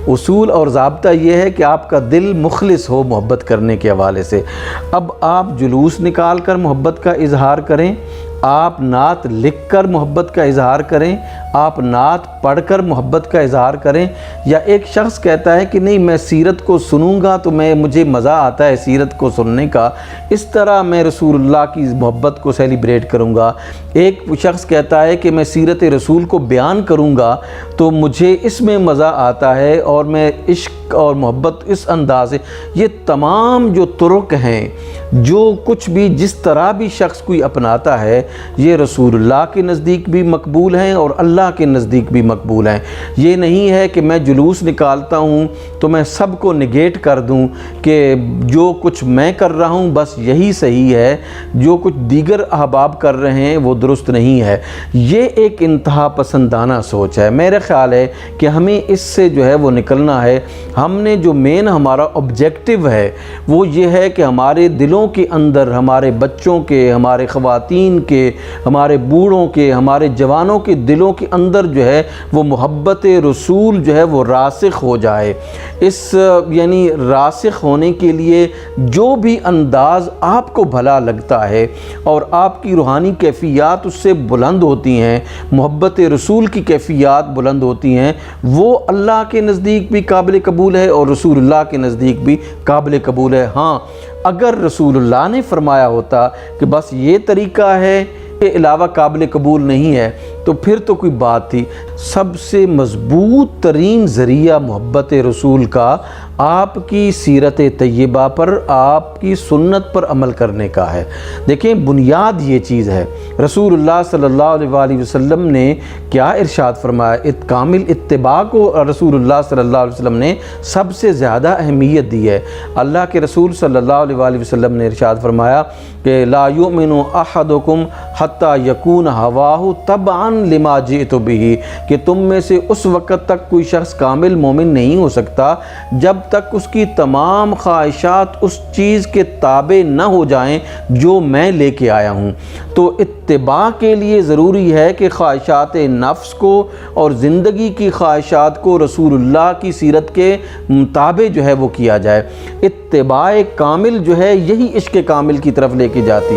اصول اور ضابطہ یہ ہے کہ آپ کا دل مخلص ہو محبت کرنے کے حوالے سے۔ اب آپ جلوس نکال کر محبت کا اظہار کریں، آپ نعت لکھ کر محبت کا اظہار کریں، آپ نعت پڑھ کر محبت کا اظہار کریں، یا ایک شخص کہتا ہے کہ نہیں میں سیرت کو سنوں گا تو مجھے مزہ آتا ہے سیرت کو سننے کا، اس طرح میں رسول اللہ کی محبت کو سیلیبریٹ کروں گا۔ ایک شخص کہتا ہے کہ میں سیرت رسول کو بیان کروں گا تو مجھے اس میں مزہ آتا ہے اور میں عشق اور محبت اس انداز سے۔ یہ تمام جو طرق ہیں، جو کچھ بھی جس طرح بھی شخص کوئی اپناتا ہے، یہ رسول اللہ کے نزدیک بھی مقبول ہیں اور اللہ کے نزدیک بھی مقبول ہیں۔ یہ نہیں ہے کہ میں جلوس نکالتا ہوں تو میں سب کو نگیٹ کر دوں کہ جو کچھ میں کر رہا ہوں بس یہی صحیح ہے، جو کچھ دیگر احباب کر رہے ہیں وہ درست نہیں ہے۔ یہ ایک انتہا پسندانہ سوچ ہے۔ میرا خیال ہے کہ ہمیں اس سے جو ہے وہ نکلنا ہے۔ ہم نے جو مین ہمارا آبجیکٹیو ہے وہ یہ ہے کہ ہمارے دلوں کے اندر، ہمارے بچوں کے، ہمارے خواتین کے، ہمارے بوڑھوں کے، ہمارے جوانوں کے دلوں کے اندر جو ہے وہ محبت رسول جو ہے وہ راسخ ہو جائے۔ اس یعنی راسخ ہونے کے لیے جو بھی انداز آپ کو بھلا لگتا ہے اور آپ کی روحانی کیفیات اس سے بلند ہوتی ہیں، محبت رسول کی کیفیات بلند ہوتی ہیں، وہ اللہ کے نزدیک بھی قابل قبول ہے اور رسول اللہ کے نزدیک بھی قابل قبول ہے۔ ہاں، اگر رسول اللہ نے فرمایا ہوتا کہ بس یہ طریقہ ہے کے علاوہ قابل قبول نہیں ہے تو پھر تو کوئی بات تھی۔ سب سے مضبوط ترین ذریعہ محبت رسول کا آپ کی سیرت طیبہ پر، آپ کی سنت پر عمل کرنے کا ہے۔ دیکھیں بنیاد یہ چیز ہے۔ رسول اللہ صلی اللہ علیہ وآلہ وسلم نے کیا ارشاد فرمایا؟ کامل اتباع کو رسول اللہ صلی اللہ علیہ وسلم نے سب سے زیادہ اہمیت دی ہے۔ اللہ کے رسول صلی اللہ علیہ وآلہ وسلم نے ارشاد فرمایا کہ لا یؤمن احدکم حتی یکون ہواہ تبعا لما جئت بہ، کہ تم میں سے اس وقت تک کوئی شخص کامل مومن نہیں ہو سکتا جب تک اس کی تمام خواہشات اس چیز کے تابع نہ ہو جائیں جو میں لے کے آیا ہوں۔ تو اتباع کے لیے ضروری ہے کہ خواہشات نفس کو اور زندگی کی خواہشات کو رسول اللہ کی سیرت کے مطابق جو ہے وہ کیا جائے۔ اتباع کامل جو ہے یہی عشق کامل کی طرف لے کے جاتی ہے۔